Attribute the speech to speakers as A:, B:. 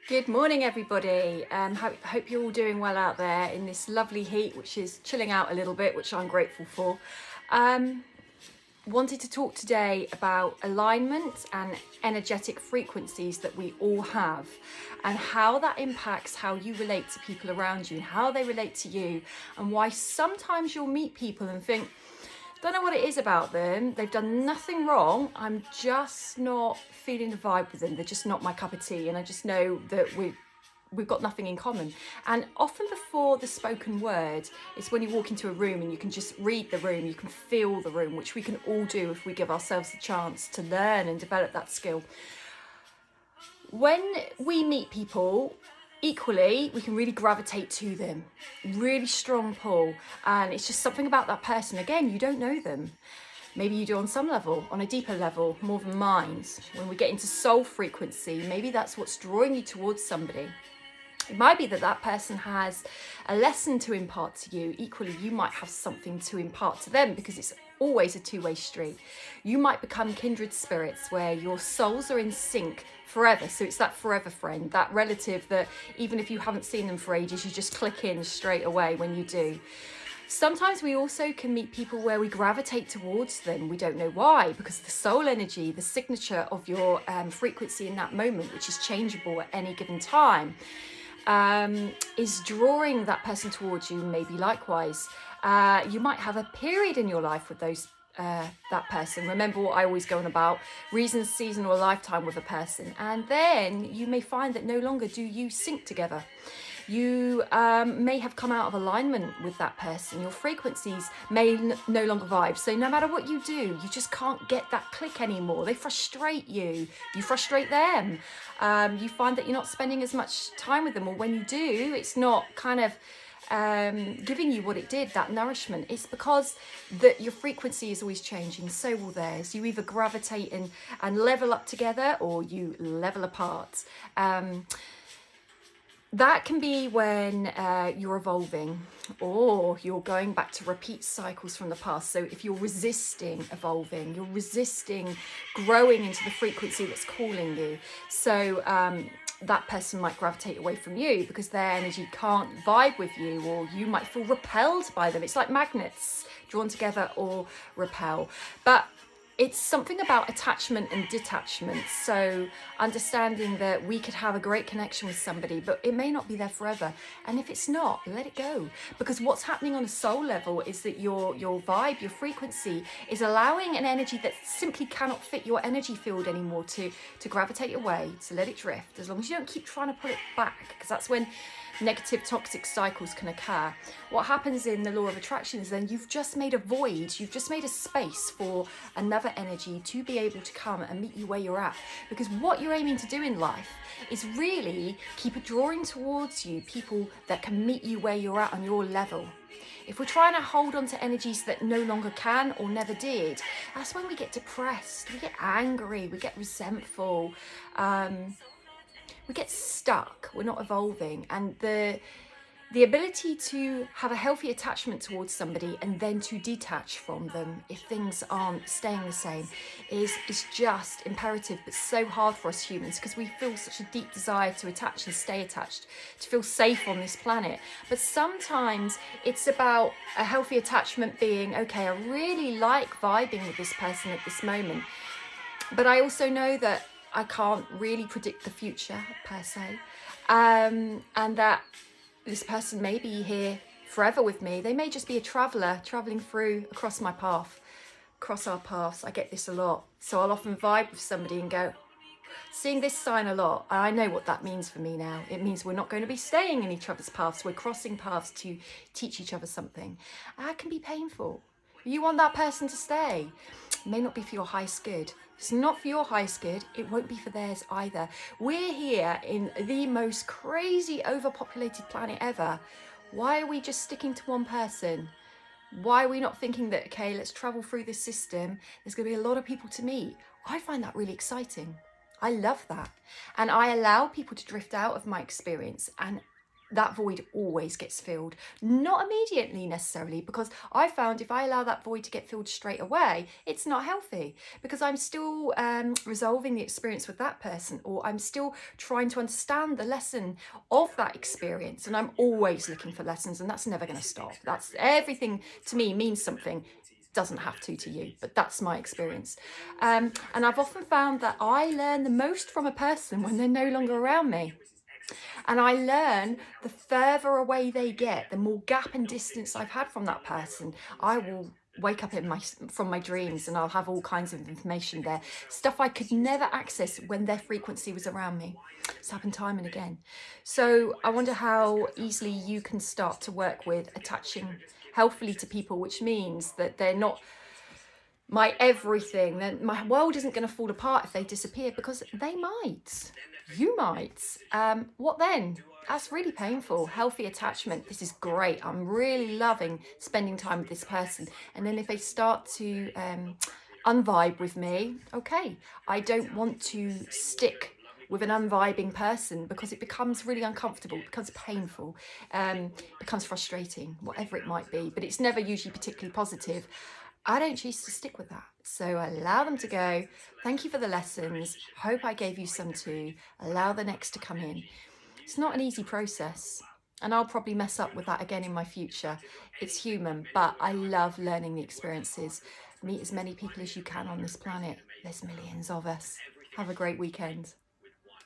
A: Good morning, everybody. Hope you're all doing well out there in this lovely heat, which is chilling out a little bit, which I'm grateful for. Wanted to talk today about alignment and energetic frequencies that we all have, and how that impacts how you relate to people around you, how they relate to you, and why sometimes you'll meet people and think, don't know what it is about them. They've done nothing wrong. I'm just not feeling the vibe with them. They're just not my cup of tea. And I just know that we've got nothing in common. And often before the spoken word, it's when you walk into a room and you can just read the room, you can feel the room, which we can all do if we give ourselves the chance to learn and develop that skill. When we meet people, equally, we can really gravitate to them, really strong pull, and it's just something about that person. Again, you don't know them. Maybe you do on some level, on a deeper level, more than minds. When we get into soul frequency, maybe that's what's drawing you towards somebody. It might be that that person has a lesson to impart to you. Equally, you might have something to impart to them, because it's always a two-way street. You might become kindred spirits where your souls are in sync forever. So it's that forever friend, that relative that even if you haven't seen them for ages, you just click in straight away when you do. Sometimes we also can meet people where we gravitate towards them. We don't know why, because the soul energy, the signature of your frequency in that moment, which is changeable at any given time, is drawing that person towards you. Maybe likewise, you might have a period in your life with that person. Remember what I always go on about: reason, season, or a lifetime with a person. And then you may find that no longer do you sync together. You may have come out of alignment with that person. Your frequencies may no longer vibe. So no matter what you do, you just can't get that click anymore. They frustrate you. You frustrate them. You find that you're not spending as much time with them, or when you do, it's not kind of giving you what it did, that nourishment. It's because that your frequency is always changing, so will theirs. You either gravitate and level up together, or you level apart. That can be when you're evolving, or you're going back to repeat cycles from the past. So if you're resisting evolving, you're resisting growing into the frequency that's calling you. So that person might gravitate away from you because their energy can't vibe with you, or you might feel repelled by them. It's like magnets drawn together or repel. But it's something about attachment and detachment. So understanding that we could have a great connection with somebody, but it may not be there forever. And if it's not, let it go. Because what's happening on a soul level is that your vibe, your frequency is allowing an energy that simply cannot fit your energy field anymore to gravitate away, to let it drift, as long as you don't keep trying to pull it back, because that's when negative toxic cycles can occur. What happens in the law of attraction is then you've just made a void, you've just made a space for another energy to be able to come and meet you where you're at. Because what you're aiming to do in life is really keep drawing towards you people that can meet you where you're at on your level. If we're trying to hold on to energies that no longer can or never did, that's when we get depressed, we get angry, we get resentful, we get stuck, we're not evolving. And the ability to have a healthy attachment towards somebody and then to detach from them if things aren't staying the same is just imperative, but so hard for us humans, because we feel such a deep desire to attach and stay attached, to feel safe on this planet. But sometimes it's about a healthy attachment being, okay, I really like vibing with this person at this moment, but I also know that I can't really predict the future per se, and that this person may be here forever with me. They may just be a traveller travelling through across my path, across our paths. I get this a lot. So I'll often vibe with somebody and go, seeing this sign a lot, and I know what that means for me now. It means we're not going to be staying in each other's paths. We're crossing paths to teach each other something. That can be painful. You want that person to stay. It may not be for your highest good. If it's not for your highest good, it won't be for theirs either. We're here in the most crazy overpopulated planet ever. Why are we just sticking to one person? Why are we not thinking that, okay, let's travel through this system, there's going to be a lot of people to meet? I find that really exciting. I love that. And I allow people to drift out of my experience and that void always gets filled. Not immediately necessarily, because I found if I allow that void to get filled straight away, it's not healthy, because I'm still resolving the experience with that person, or I'm still trying to understand the lesson of that experience. And I'm always looking for lessons, and that's never going to stop. That's everything to me means something. Doesn't have to you, but that's my experience. And I've often found that I learn the most from a person when they're no longer around me. And I learn the further away they get, the more gap and distance I've had from that person. I will wake up from my dreams, and I'll have all kinds of information there, stuff I could never access when their frequency was around me. It's happened time and again. So I wonder how easily you can start to work with attaching healthily to people, which means that they're not my everything. Then my world isn't going to fall apart if they disappear, because they might. You might. What then? That's really painful. Healthy attachment. This is great. I'm really loving spending time with this person. And then if they start to unvibe with me, okay, I don't want to stick with an unvibing person, because it becomes really uncomfortable, it becomes painful, becomes frustrating, whatever it might be, but it's never usually particularly positive. I don't choose to stick with that. So allow them to go. Thank you for the lessons. Hope I gave you some too. Allow the next to come in. It's not an easy process, and I'll probably mess up with that again in my future. It's human, but I love learning the experiences. Meet as many people as you can on this planet. There's millions of us. Have a great weekend.